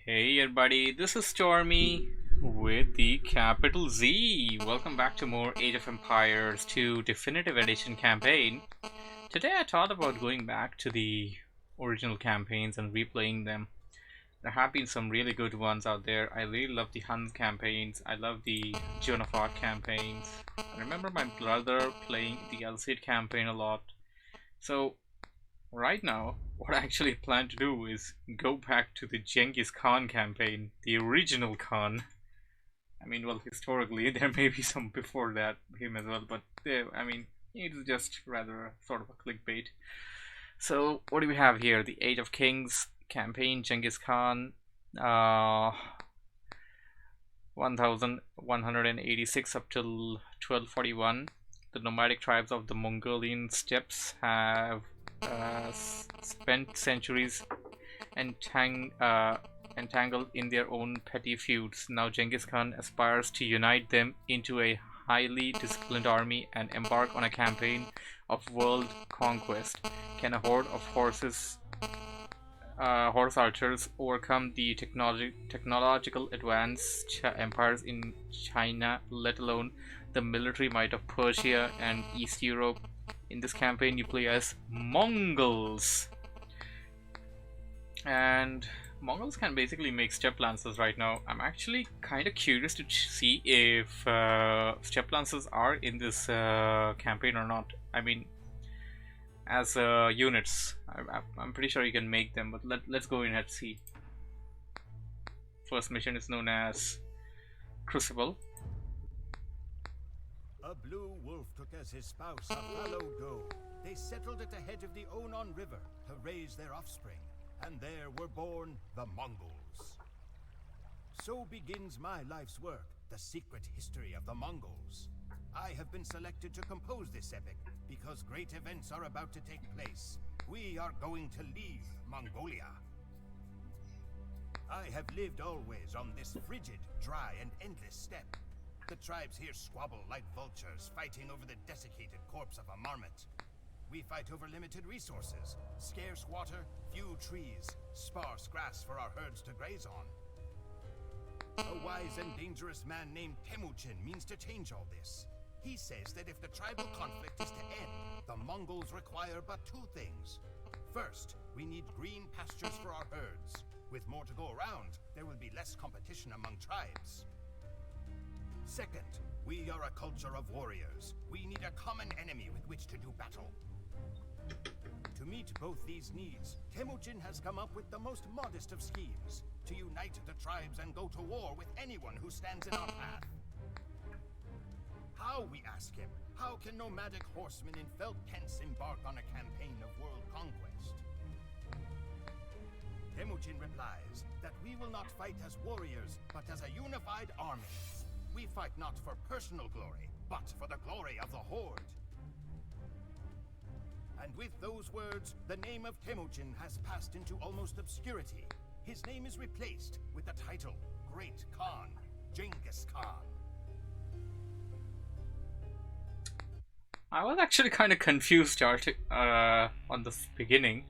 Hey everybody, this is Stormy with the capital Z. Welcome back to more Age of Empires 2 Definitive Edition campaign. Today I thought about going back to the original campaigns and replaying them. There have been some really good ones out there. I really love the Huns campaigns. I love the Joan of Arc campaigns. I remember my brother playing the Alcide campaign a lot. So right now, what I actually plan to do is go back to the Genghis Khan campaign, the original Khan. I mean, well, historically, there may be some before that, him as well, but it's just rather sort of a clickbait. So, what do we have here? The Age of Kings campaign, Genghis Khan, 1186 up till 1241. The nomadic tribes of the Mongolian steppes have spent centuries entangled in their own petty feuds. Now Genghis Khan aspires to unite them into a highly disciplined army and embark on a campaign of world conquest. Can a horde of horse archers overcome the technological advanced empires in China, let alone the military might of Persia and East Europe? In this campaign, you play as Mongols, and Mongols can basically make steppe lancers right now. I'm actually kind of curious to see if steppe lancers are in this campaign or not. I mean, as units, I'm pretty sure you can make them, but let's go in and see. First mission is known as Crucible. A blue wolf took as his spouse a fallow doe. They settled at the head of the Onon River to raise their offspring, and there were born the Mongols. So begins my life's work, the secret history of the Mongols. I have been selected to compose this epic because great events are about to take place. We are going to leave Mongolia. I have lived always on this frigid, dry, and endless steppe. The tribes here squabble like vultures, fighting over the desiccated corpse of a marmot. We fight over limited resources, scarce water, few trees, sparse grass for our herds to graze on. A wise and dangerous man named Temujin means to change all this. He says that if the tribal conflict is to end, the Mongols require but two things. First, we need green pastures for our herds. With more to go around, there will be less competition among tribes. Second, we are a culture of warriors. We need a common enemy with which to do battle. To meet both these needs, Temujin has come up with the most modest of schemes: to unite the tribes and go to war with anyone who stands in our path. How, we ask him, how can nomadic horsemen in felt tents embark on a campaign of world conquest? Temujin replies that we will not fight as warriors, but as a unified army. We fight not for personal glory, but for the glory of the Horde. And with those words, the name of Temujin has passed into almost obscurity. His name is replaced with the title Great Khan, Genghis Khan. I was actually kind of confused on the beginning,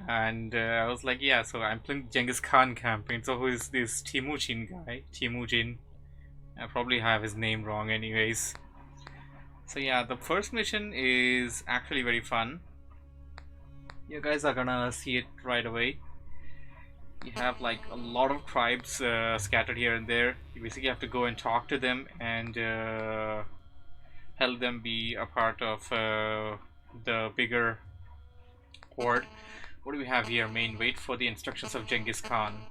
and I was like, yeah, so I'm playing Genghis Khan campaign, so who is this Temujin guy? Temujin. I probably have his name wrong anyways. So yeah, the first mission is actually very fun. You guys are gonna see it right away. You have like a lot of tribes scattered here and there. You basically have to go and talk to them and help them be a part of the bigger horde. What do we have here? Main, wait for the instructions of Genghis Khan.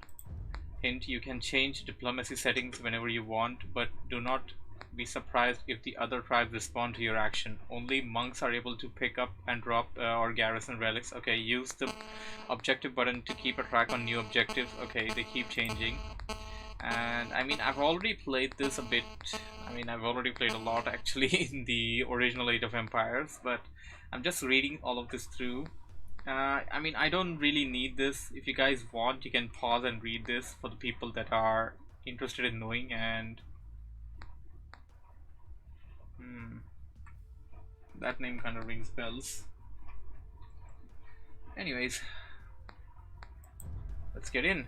Hint, you can change diplomacy settings whenever you want, but do not be surprised if the other tribes respond to your action. Only monks are able to pick up and drop or garrison relics. Okay, use the objective button to keep a track on new objectives. Okay, they keep changing. And I mean, I've already played this a bit. I mean, I've already played a lot actually in the original Age of Empires, but I'm just reading all of this through. I mean, I don't really need this. If you guys want, you can pause and read this for the people that are interested in knowing. And that name kind of rings bells. Anyways, let's get in.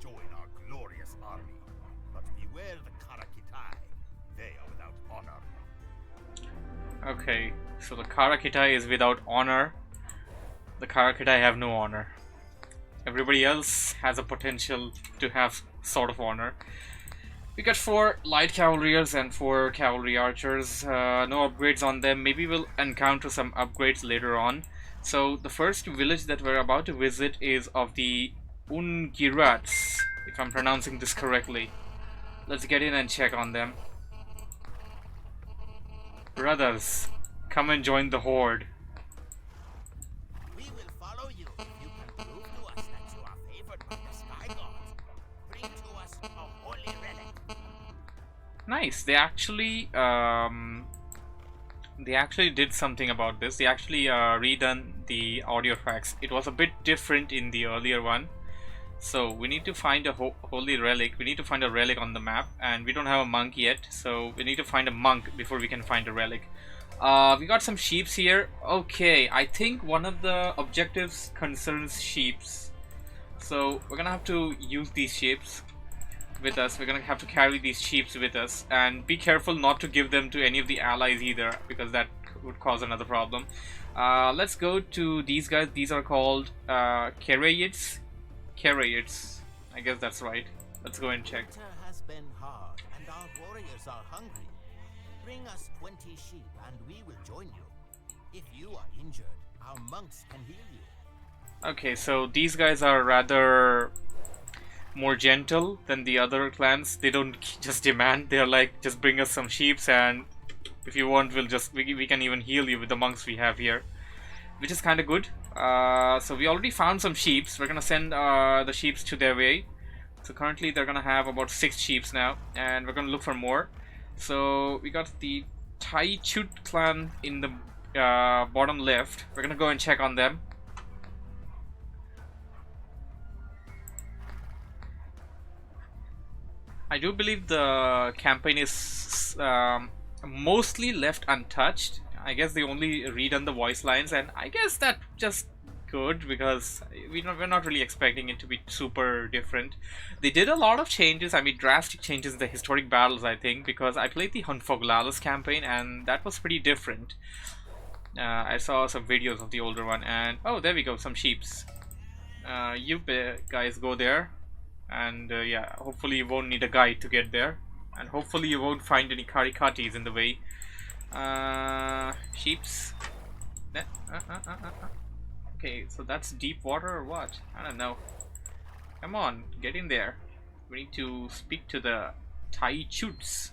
join our glorious army. But beware the Karakitai. They are without honor. Okay, so the Karakitai is without honor. The Karakitai have no honor. Everybody else has a potential to have sort of honor. We got 4 light cavalriers and 4 cavalry archers. No upgrades on them. Maybe we'll encounter some upgrades later on. So the first village that we're about to visit is of the Ungirats, if I'm pronouncing this correctly. Let's get in and check on them. Brothers, come and join the horde. We will follow you if you can prove to us that you are favored by the sky gods. Bring to us a holy relic. Nice. They actually did something about this. They actually redone the audio tracks. It was a bit different in the earlier one. So we need to find a holy relic. We need to find a relic on the map, and we don't have a monk yet, so we need to find a monk before we can find a relic. We got some sheeps here. Okay, I think one of the objectives concerns sheeps. So we're gonna have to use these sheeps with us. We're gonna have to carry these sheeps with us, and be careful not to give them to any of the allies either, because that would cause another problem. Let's go to these guys. These are called Karaids. I guess that's right. Let's go and check. Winter has been hard, and our warriors are hungry. Bring us 20 sheep, and we will join you. If you are injured, our monks can heal you. Okay, so these guys are rather more gentle than the other clans. They don't just demand. They're like, just bring us some sheeps, and if you want, we can even heal you with the monks we have here, which is kind of good. So we already found some sheeps. We're gonna send the sheeps to their way. So currently they're gonna have about 6 sheeps now, and we're gonna look for more. So we got the Tai Chut clan in the bottom left. We're gonna go and check on them. I do believe the campaign is mostly left untouched. I guess they only redone the voice lines, and I guess that's just good, because we're not really expecting it to be super different. They did a lot of changes, I mean drastic changes in the historic battles, I think, because I played the Hunfoglalis campaign and that was pretty different. I saw some videos of the older one, and oh, there we go, some sheeps. You guys go there, and yeah, hopefully you won't need a guide to get there, and hopefully you won't find any karikatis in the way. Sheeps. Okay, so that's deep water or what? I don't know. Come on, get in there. We need to speak to the Tai Chuts.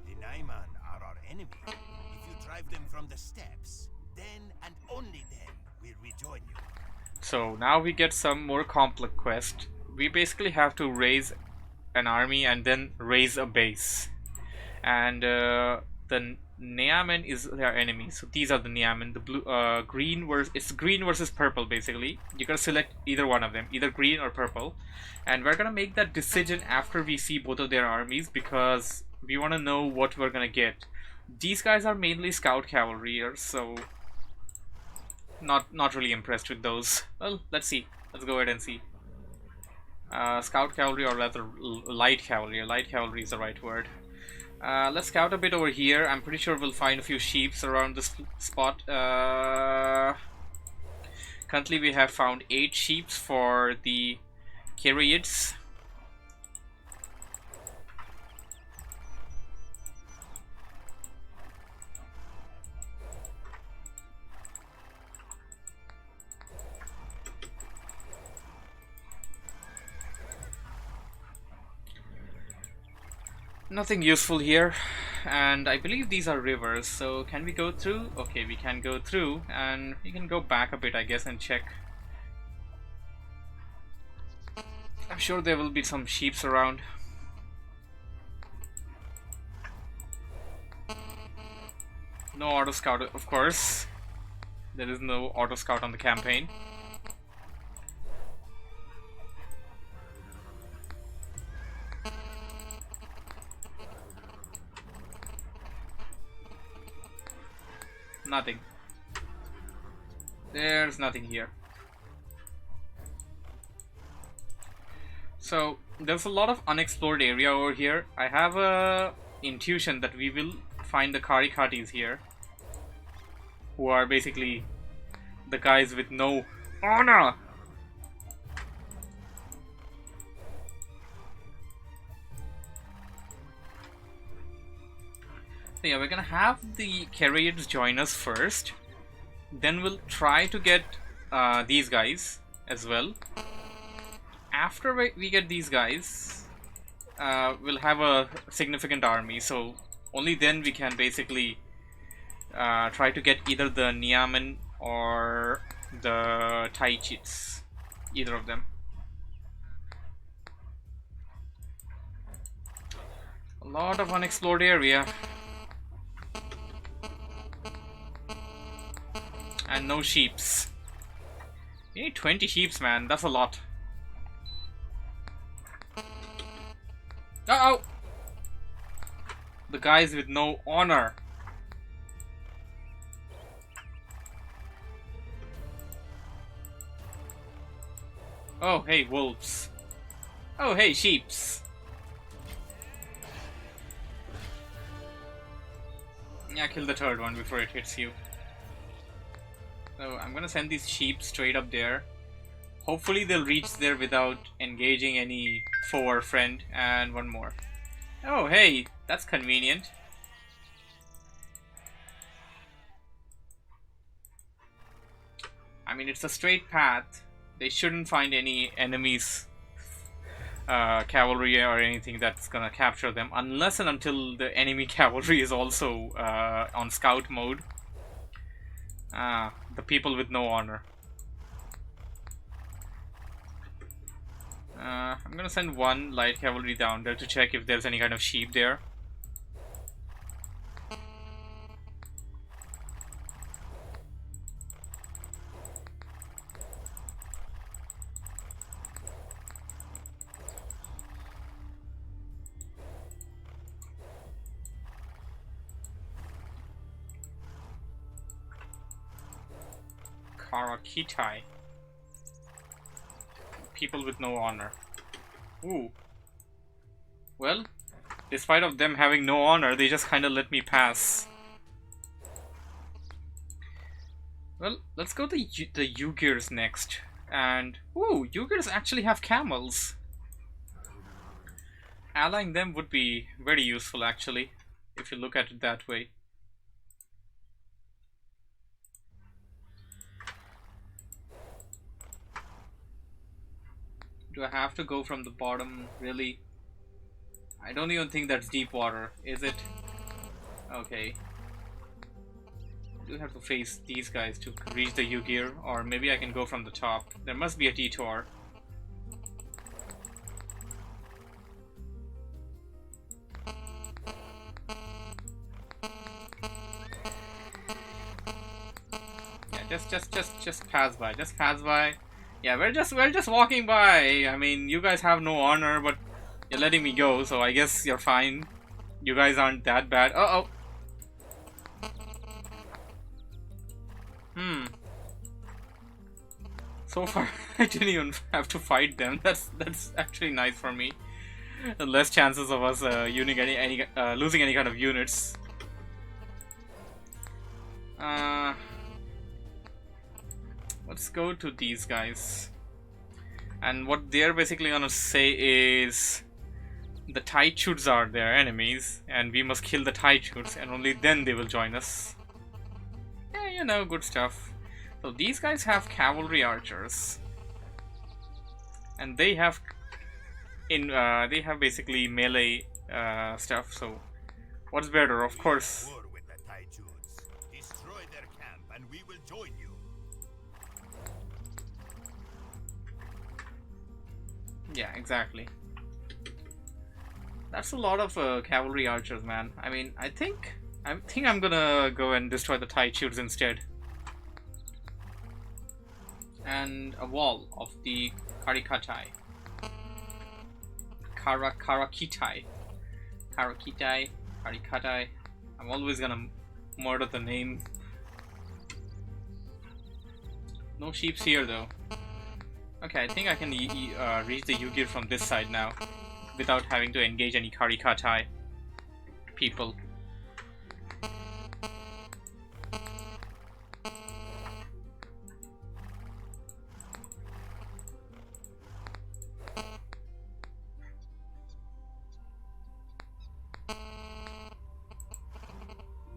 The Naiman are our enemy. If you drive them from the steppes, then and only then we'll rejoin you. So now we get some more complex quest. We basically have to raise an army and then raise a base. And the Neamen is their enemy. So these are the Neamen. The blue, it's green versus purple basically. You gotta select either one of them, either green or purple. And we're gonna make that decision after we see both of their armies, because we want to know what we're gonna get. These guys are mainly scout cavalryers, so not really impressed with those. Well, let's see. Let's go ahead and see. Scout cavalry, or rather light cavalry. Light cavalry is the right word. Let's scout a bit over here. I'm pretty sure we'll find a few sheeps around this spot. Currently we have found 8 sheeps for the Karaids. Nothing useful here, and I believe these are rivers, so can we go through? Okay, we can go through, and we can go back a bit, I guess, and check. I'm sure there will be some sheeps around. No auto scout, of course. There is no auto scout on the campaign. Nothing. There's nothing here. So there's a lot of unexplored area over here. I have a intuition that we will find the Karikatis here, who are basically the guys with no honor. So yeah, we're gonna have the Karaids join us first. Then we'll try to get these guys as well. After we get these guys, we'll have a significant army. So only then we can basically try to get either the Niamen or the Taichits. Either of them. A lot of unexplored area. And no sheeps. We need 20 sheeps, man. That's a lot. Uh-oh! The guys with no honor. Oh, hey, wolves. Oh, hey, sheeps. Yeah, kill the third one before it hits you. So I'm gonna send these sheep straight up there. Hopefully they'll reach there without engaging any foe or friend. And one more. Oh, hey, that's convenient. I mean, it's a straight path. They shouldn't find any enemies, cavalry or anything that's gonna capture them, unless and until the enemy cavalry is also on scout mode. The people with no honor. I'm gonna send one light cavalry down there to check if there's any kind of sheep there. Karakitai. People with no honor. Ooh. Well, despite of them having no honor, they just kind of let me pass. Well, let's go to the Yugirs next. And, ooh, Yugirs actually have camels. Allying them would be very useful, actually, if you look at it that way. Do I have to go from the bottom? Really? I don't even think that's deep water, is it? Okay. I do have to face these guys to reach the Yugir, or maybe I can go from the top. There must be a detour. Yeah, just pass by. Just pass by. Yeah, we're just walking by. I mean, you guys have no honor, but you're letting me go, so I guess you're fine. You guys aren't that bad. Uh-oh. So far, I didn't even have to fight them. That's actually nice for me. Less chances of us losing any kind of units. Let's go to these guys. And what they're basically gonna say is the Taichuts are their enemies, and we must kill the Taichuts, and only then they will join us. Yeah, you know, good stuff. So these guys have cavalry archers, and they have basically melee stuff. So what's better, of course. War with the Taichuts. Destroy their camp, and we will join you. Yeah, exactly. That's a lot of cavalry archers, man. I mean, I think I'm gonna go and destroy the Taichuts instead. And a wall of the Karikatai. Karikatai. I'm always gonna murder the name. No sheeps here though. Okay, I think I can reach the Yugir from this side now, without having to engage any Karikatai people.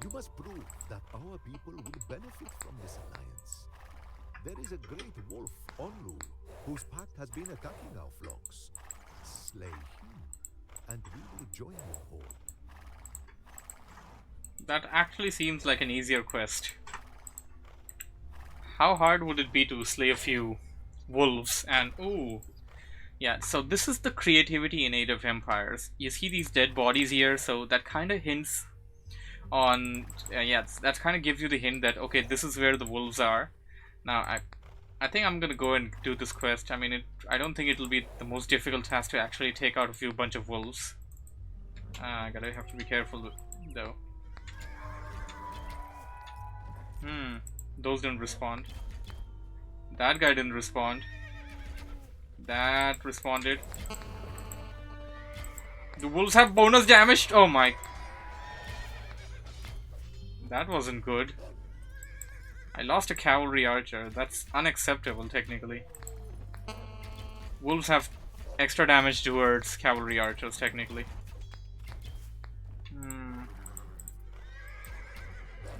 You must prove that our people will benefit from this alliance. There is a great wolf, Onru, whose pack has been attacking our flocks. Slay him, and we will join your horde. That actually seems like an easier quest. How hard would it be to slay a few wolves? And ooh, yeah, so this is the creativity in Age of Empires. You see these dead bodies here, so that kind of hints on yeah, that kind of gives you the hint that okay, this is where the wolves are. Now I think I'm gonna go and do this quest. I mean, I don't think it'll be the most difficult task to actually take out a bunch of wolves. I gotta have to be careful though. Those didn't respond. That guy didn't respond. That responded. The wolves have bonus damage. Oh my. That wasn't good. I lost a cavalry archer. That's unacceptable technically. Wolves have extra damage towards cavalry archers technically.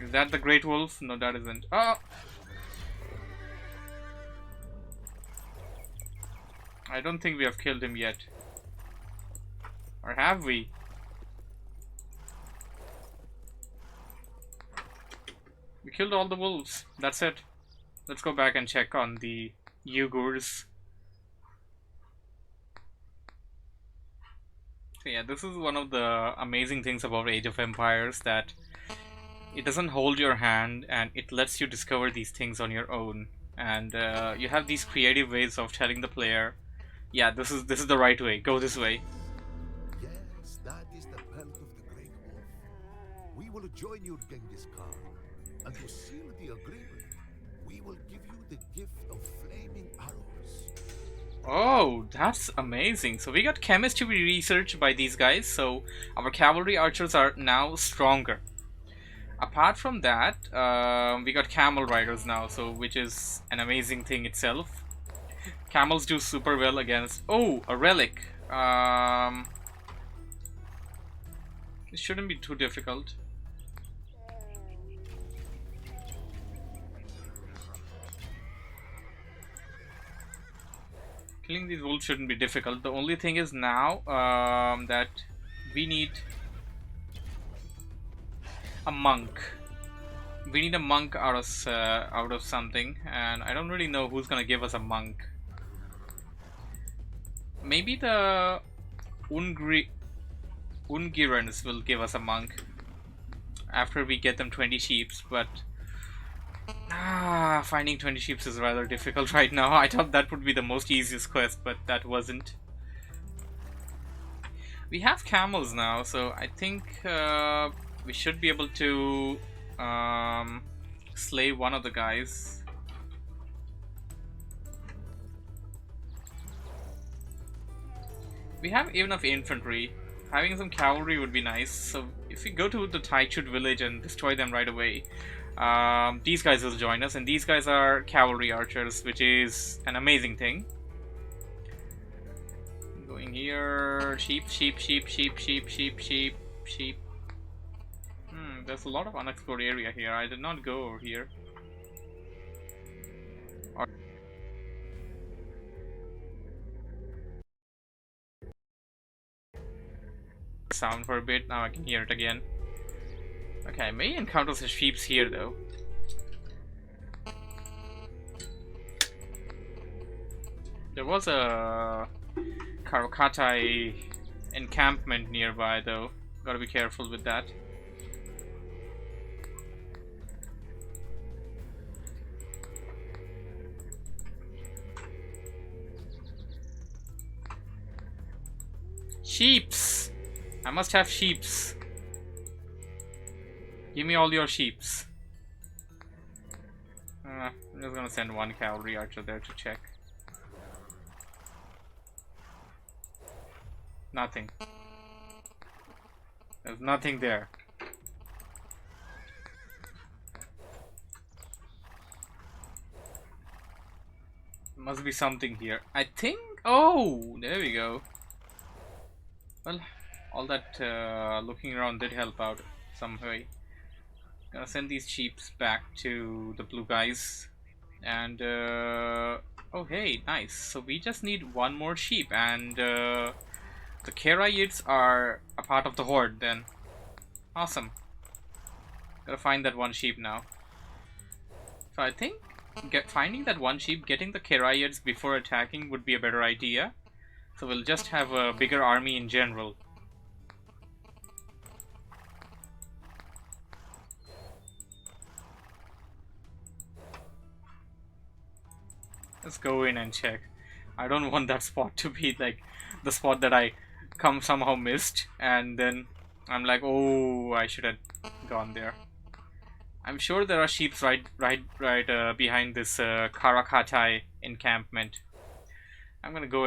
Is that the great wolf? No, that isn't. Oh! I don't think we have killed him yet. Or have we? We killed all the wolves. That's it. Let's go back and check on the Uyghurs. So yeah, this is one of the amazing things about Age of Empires, that it doesn't hold your hand and it lets you discover these things on your own. And you have these creative ways of telling the player, yeah, this is the right way. Go this way. Yes, that is the belt of the Great Wolf. We will join you, Genghis Khan, and to seal the agreement, we will give you the gift of flaming arrows. Oh, that's amazing. So we got chemistry researched by these guys, so our cavalry archers are now stronger. Apart from that, we got camel riders now, so which is an amazing thing itself. Camels do super well against... Oh, a relic. It shouldn't be too difficult. Killing these wolves shouldn't be difficult. The only thing is now that we need a monk. We need a monk out of something, and I don't really know who's gonna give us a monk. Maybe the Ungirans will give us a monk after we get them 20 sheeps, but finding 20 sheeps is rather difficult right now. I thought that would be the most easiest quest, but that wasn't. We have camels now, so I think we should be able to slay one of the guys. We have enough infantry. Having some cavalry would be nice. So if we go to the Taichut village and destroy them right away, these guys will join us, and these guys are cavalry archers, which is an amazing thing. Going here, sheep. There's a lot of unexplored area here. I did not go over here. Sound for a bit. Now I can hear it again. Okay, I may encounter some sheeps here though. There was a Karokatai encampment nearby though. Gotta be careful with that. Sheeps! I must have sheeps. Give me all your sheeps. I'm just gonna send one cavalry archer there to check. Nothing. There's nothing there. Must be something here. I think. Oh, there we go. Well, all that looking around did help out some way. Gonna send these sheeps back to the blue guys. And oh hey, nice. So we just need one more sheep, and the Karaids are a part of the horde then. Awesome. Gotta find that one sheep now. So I think finding that one sheep, getting the Karaids before attacking would be a better idea. So we'll just have a bigger army in general. Let's go in and check. I don't want that spot to be like the spot that I somehow missed, and then I'm like, oh, I should have gone there. I'm sure there are sheep right behind this Karakatai encampment. I'm gonna go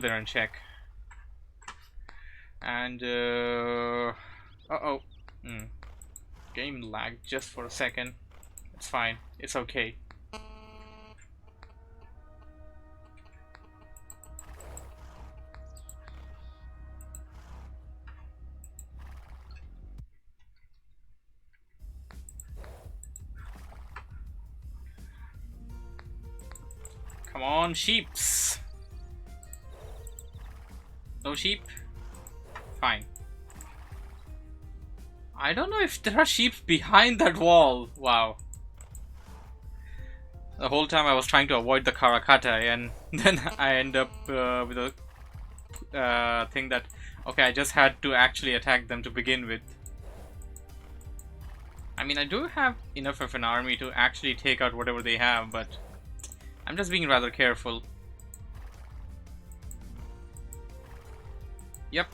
there and check. And game lagged just for a second. It's fine. It's okay. Come on, sheeps. No sheep? Fine. I don't know if there are sheep behind that wall. Wow. The whole time I was trying to avoid the Karakatai, and then I end up with a thing that, okay, I just had to actually attack them to begin with. I mean, I do have enough of an army to actually take out whatever they have, but I'm just being rather careful. Yep.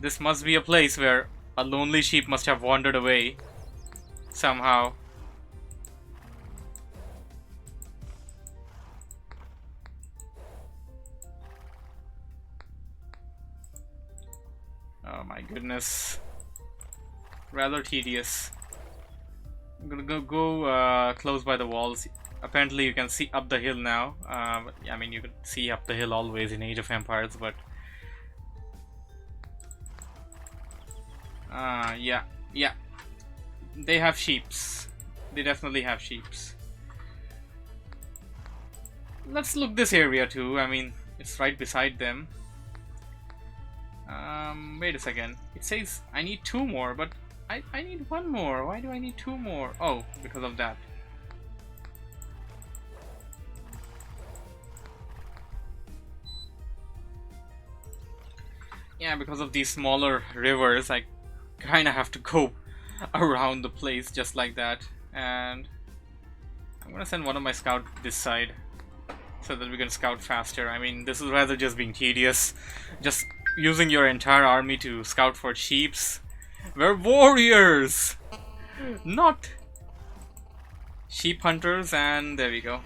This must be a place where a lonely sheep must have wandered away somehow. Oh my goodness. Rather tedious. I'm gonna go close by the walls. Apparently you can see up the hill now. I mean, you could see up the hill always in Age of Empires, but yeah. They have sheeps. They definitely have sheeps. Let's look this area too. I mean, it's right beside them. Wait a second. It says I need 2 more, but I need 1 more. Why do I need 2 more? Oh, because of that. Yeah, because of these smaller rivers, I kind of have to go around the place just like that. And I'm gonna send one of my scouts this side so that we can scout faster. I mean, this is rather just being tedious. Just using your entire army to scout for sheeps. We're warriors! Not sheep hunters, and there we go.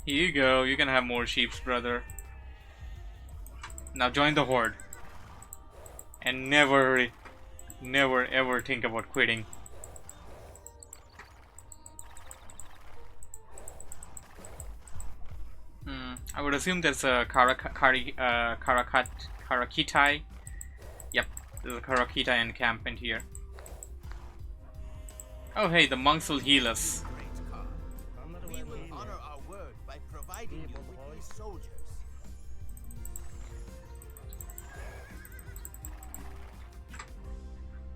Here you go, you can have more sheeps, brother. Now join the horde. And never ever think about quitting. I would assume there's a Karakitai. Yep, there's a Karakitai encampment here. Oh hey, the monks will heal us. Great Khan. We will honor our word by providing you with these soldiers.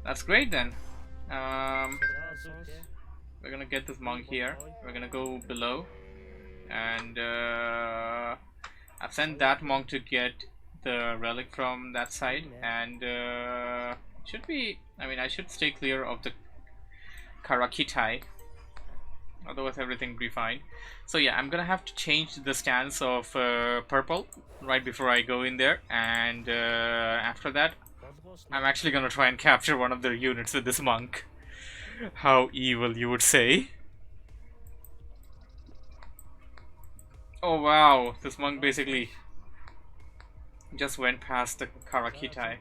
That's great then. We're gonna get this monk here. We're gonna go below, and I've sent that monk to get the relic from that side, and should be. I mean, I should stay clear of the Karakitai. Otherwise, everything will be fine. So yeah, I'm gonna have to change the stance of purple right before I go in there, and after that, I'm actually gonna try and capture one of their units with this monk. How evil, you would say. Oh wow, this monk basically Just went past the Karakitai.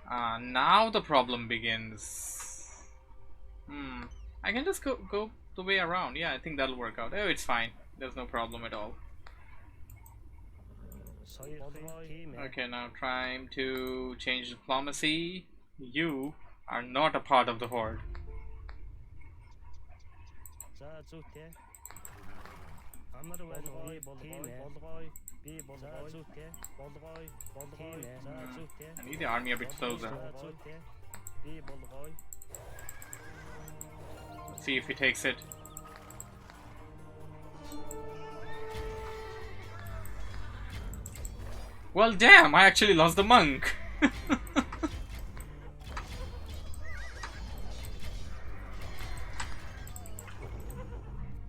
Now the problem begins. I can just go the way around. Yeah, I think that'll work out. Oh, it's fine. There's no problem at all. Okay, now trying to change diplomacy. You are not a part of the horde. I need the army a bit closer. Let's see if he takes it. Well, damn, I actually lost the monk.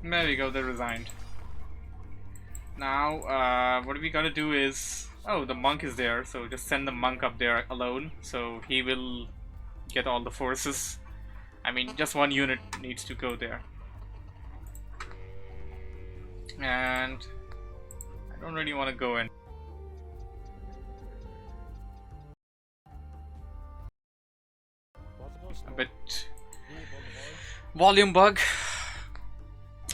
There we go, they resigned. Now, what we gotta do is... Oh, the monk is there, so just send the monk up there alone, so he will get all the forces. I mean, just one unit needs to go there. And... I don't really want to go in. A bit... Volume bug.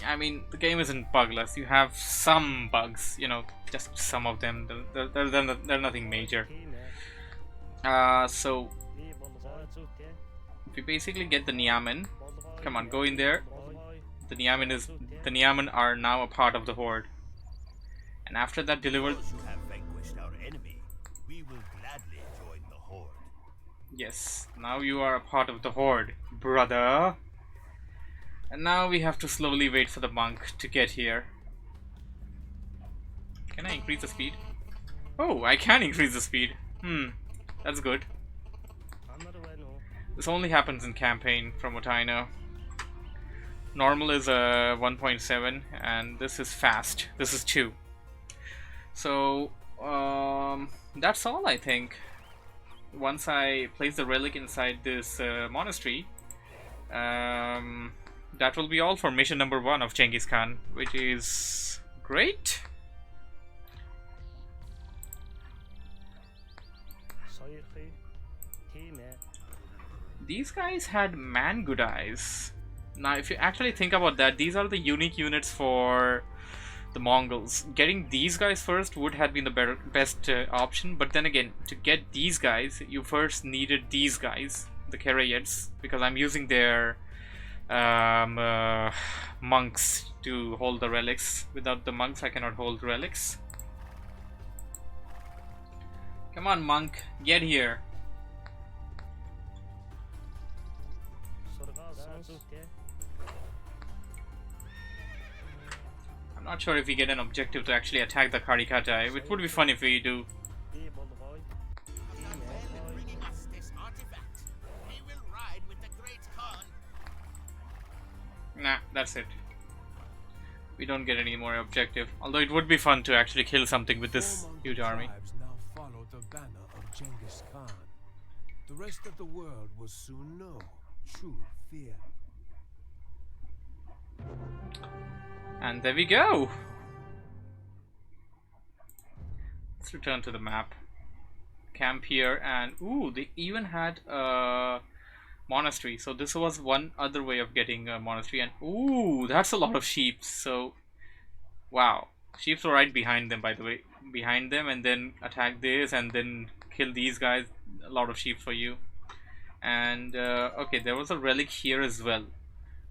I mean, the game isn't bugless. You have some bugs, you know, just some of them. They're nothing major. So if you basically get the Niamen, come on, go in there. The Niamen are now a part of the horde. And after that, deliver. Those who have vanquished our enemy, we will gladly join the horde. Yes, now you are a part of the horde, brother. And now we have to slowly wait for the monk to get here. Can I increase the speed? Oh, I can increase the speed. That's good. This only happens in campaign, from what I know. Normal is 1.7, and this is fast. This is 2. So, that's all, I think. Once I place the relic inside this monastery, that will be all for mission number 1 of Genghis Khan, which is great. These guys had man good eyes. Now, if you actually think about that, these are the unique units for the Mongols. Getting these guys first would have been the best option, but then again, to get these guys, you first needed these guys, the Karayeds, because I'm using their monks to hold the relics. Without the monks, I cannot hold relics. Come on, monk, get here. I'm not sure if we get an objective to actually attack the Karikatai. It would be fun if we do. Nah, that's it. We don't get any more objective. Although it would be fun to actually kill something with this huge army. Now follow the banner of Genghis Khan. The rest of the world will soon know true fear. And there we go. Let's return to the map. Camp here, and ooh, they even had a monastery. So this was one other way of getting a monastery, and ooh, that's a lot of sheep. So wow, sheep are right behind them, by the way, behind them, and then attack this and then kill these guys. A lot of sheep for you. And okay, there was a relic here as well.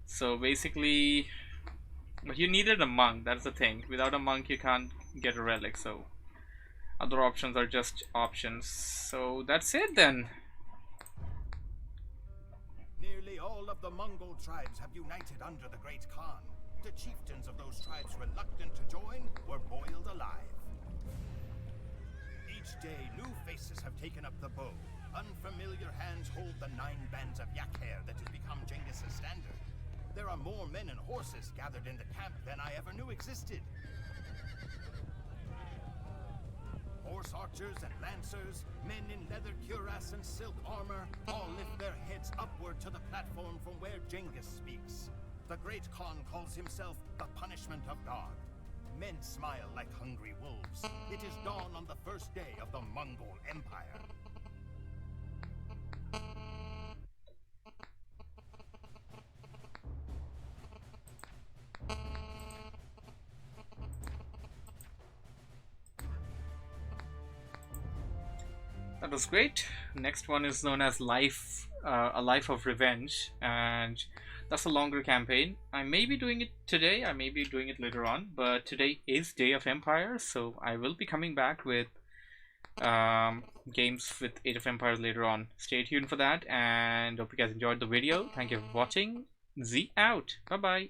So basically, but you needed a monk, that's the thing. Without a monk you can't get a relic, so other options are just options. So that's it then. Nearly all of the Mongol tribes have united under the Great Khan. The chieftains of those tribes reluctant to join were boiled alive. Each day, new faces have taken up the bow. Unfamiliar hands hold the 9 bands of yak hair that has become Genghis' standard. There are more men and horses gathered in the camp than I ever knew existed. Horse archers and lancers, men in leather cuirass and silk armor, all lift their heads upward to the platform from where Genghis speaks. The Great Khan calls himself the punishment of God. Men smile like hungry wolves. It is dawn on the first day of the Mongol Empire. That was great. Next one is known as A Life of Revenge, and that's a longer campaign. I may be doing it today, I may be doing it later on, but today is Day of Empires, so I will be coming back with games with Age of Empires later on. Stay tuned for that, and hope you guys enjoyed the video. Thank you for watching. Z out. Bye bye.